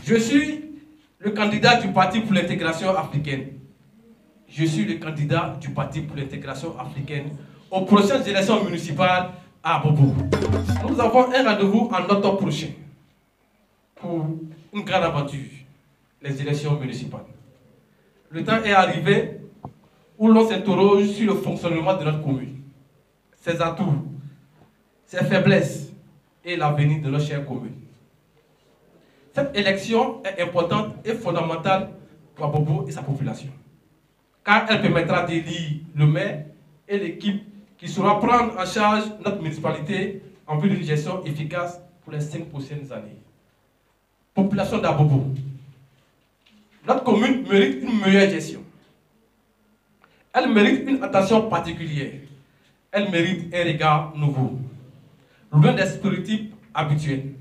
Je suis le candidat du Parti pour l'intégration africaine. Je suis le candidat du Parti pour l'intégration africaine aux prochaines élections municipales à Abobo. Nous avons un rendez-vous en octobre prochain pour une grande aventure, les élections municipales. Le temps est arrivé où l'on s'interroge sur le fonctionnement de notre commune, ses atouts, ses faiblesses et l'avenir de notre chère commune. Cette élection est importante et fondamentale pour Abobo et sa population, car elle permettra d'élire le maire et l'équipe qui saura prendre en charge notre municipalité en vue d'une gestion efficace pour les 5 prochaines années. Population d'Abobo, notre commune mérite une meilleure gestion. Elle mérite une attention particulière. Elle mérite un regard nouveau, loin des stéréotypes habituels.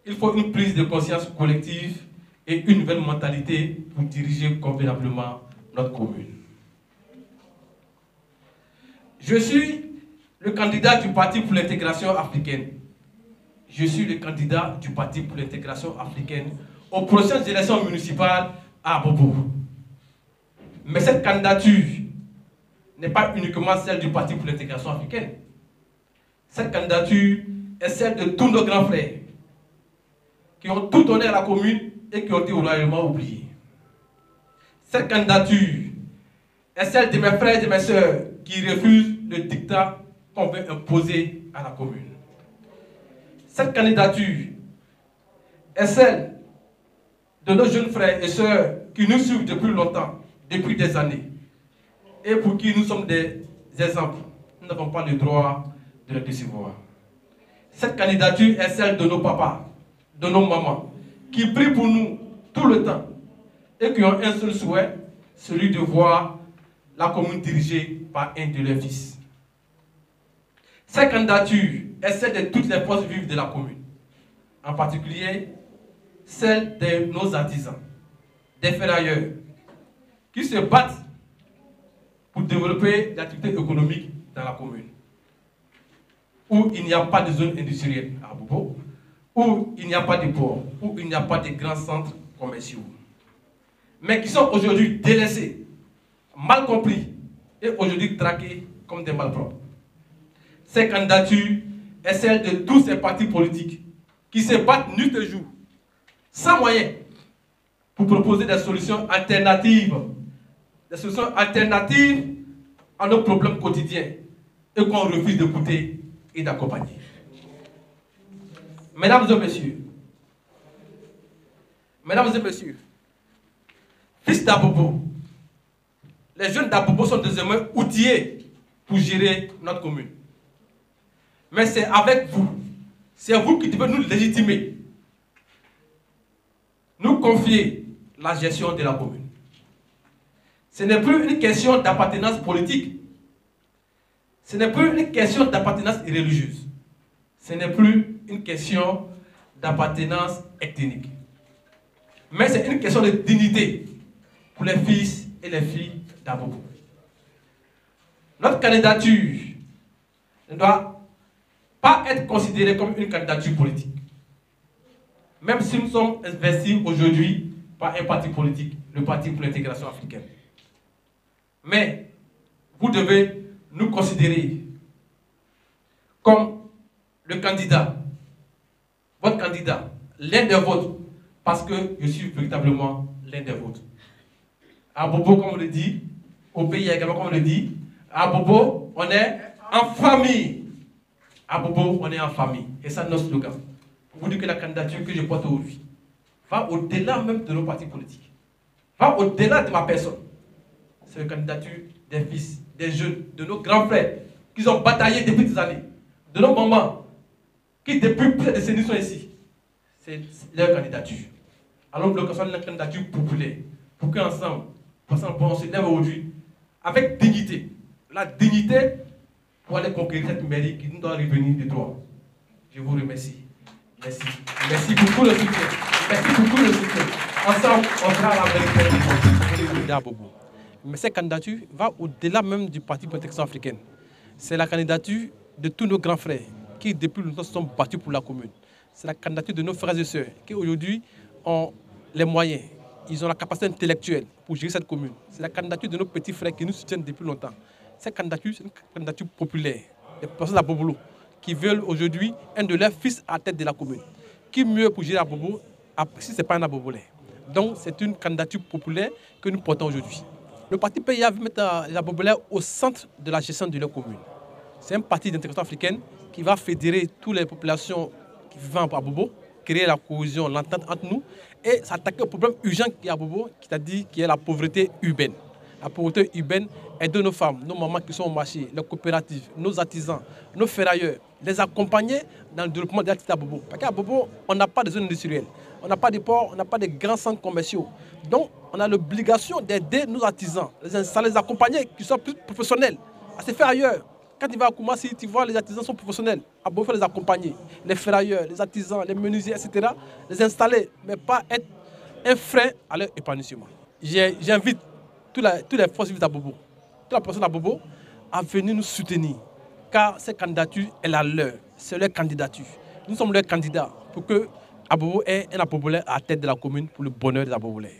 Il faut une prise de conscience collective et une nouvelle mentalité pour diriger convenablement notre commune. Je suis le candidat du Parti pour l'intégration africaine. Je suis le candidat du Parti pour l'intégration africaine aux prochaines élections municipales à Abobo. Mais cette candidature n'est pas uniquement celle du Parti pour l'intégration africaine. Cette candidature est celle de tous nos grands frères qui ont tout donné à la commune et qui ont été royalement oubliés. Cette candidature est celle de mes frères et de mes sœurs qui refusent le dictat qu'on veut imposer à la commune. Cette candidature est celle de nos jeunes frères et sœurs qui nous suivent depuis longtemps, depuis des années, et pour qui nous sommes des exemples. Nous n'avons pas le droit de le décevoir. Cette candidature est celle de nos papas, de nos mamans, qui prient pour nous tout le temps et qui ont un seul souhait, celui de voir la commune dirigée par un de leurs fils. Cette candidature est celle de toutes les forces vives de la commune, en particulier celle de nos artisans, des ferrailleurs, qui se battent pour développer l'activité économique dans la commune, où il n'y a pas de zone industrielle à Abobo, où il n'y a pas de port, où il n'y a pas de grands centres commerciaux, mais qui sont aujourd'hui délaissés, mal compris et aujourd'hui traqués comme des malpropres. Cette candidature est celle de tous ces partis politiques qui se battent nuit et jour, sans moyens, pour proposer des solutions alternatives à nos problèmes quotidiens et qu'on refuse d'écouter et d'accompagner. Mesdames et messieurs, fils d'Abobo, les jeunes d'Abobo sont désormais outillés pour gérer notre commune. Mais c'est avec vous, c'est vous qui devez nous légitimer, nous confier la gestion de la commune. Ce n'est plus une question d'appartenance politique, ce n'est plus une question d'appartenance religieuse, ce n'est plus une question d'appartenance ethnique, mais c'est une question de dignité pour les fils et les filles d'Abobo. Notre candidature ne doit pas être considérée comme une candidature politique, même si nous sommes investis aujourd'hui par un parti politique, le Parti pour l'intégration africaine. Mais vous devez nous considérer comme le candidat, votre candidat, l'un des vôtres, parce que je suis véritablement l'un des vôtres. À Abobo, comme on le dit, au pays également, comme on le dit, à Abobo, on est en famille. À Abobo, on est en famille. Et ça, notre slogan. Pour vous dire que la candidature que je porte aujourd'hui va au-delà même de nos partis politiques, va au-delà de ma personne. C'est la candidature des fils, des jeunes, de nos grands frères qui ont bataillé depuis des années, de nos mamans qui depuis plusieurs décennies sont ici. C'est leur candidature. Alors, nous avons une candidature populaire pour qu'ensemble, on se lève aujourd'hui avec dignité. La dignité pour aller conquérir cette mairie qui nous doit revenir de droit. Je vous remercie. Merci. Merci pour tout le soutien. Merci pour tout le soutien. Ensemble, on fera la vérité. Mais cette candidature va au-delà même du Parti pour l'intégration africaine. C'est la candidature de tous nos grands frères qui, depuis longtemps, se sont battus pour la commune. C'est la candidature de nos frères et sœurs qui, aujourd'hui, ont les moyens, ils ont la capacité intellectuelle pour gérer cette commune. C'est la candidature de nos petits frères qui nous soutiennent depuis longtemps. Cette candidature, c'est une candidature populaire. Les personnes à Bobolo qui veulent aujourd'hui un de leurs fils à la tête de la commune. Qui mieux pour gérer à Bobo si ce n'est pas un Abobolais? Donc c'est une candidature populaire que nous portons aujourd'hui. Le parti PIA veut mettre les Abobolais au centre de la gestion de leur commune. C'est un parti d'intégration africaine qui va fédérer toutes les populations qui vivent à Bobo, créer la cohésion, l'entente entre nous et s'attaquer au problème urgent qu'il y a à Bobo, qui est la pauvreté urbaine. La pauvreté urbaine aide nos femmes, nos mamans qui sont au marché, les coopératives, nos artisans, nos ferrailleurs, les accompagner dans le développement de l'activité à Bobo. Parce qu'à Bobo, on n'a pas de zone industrielle, on n'a pas de ports, on n'a pas de grands centres commerciaux. Donc, on a l'obligation d'aider nos artisans, les installer, les accompagner, qui soient plus professionnels, à se faire ailleurs. Quand tu vas à Koumassi, tu vois les artisans sont professionnels. À Bobo, il faut les accompagner. Les ferrailleurs, les artisans, les menuisiers, etc. Les installer, mais pas être un frein à leur épanouissement. J'invite toutes les forces vives à Bobo, toute la personne à Bobo, à venir nous soutenir. Car cette candidature est la leur. C'est leur candidature. Nous sommes leurs candidats pour que Abobo ait un Abobolais à la tête de la commune pour le bonheur des Abobolais.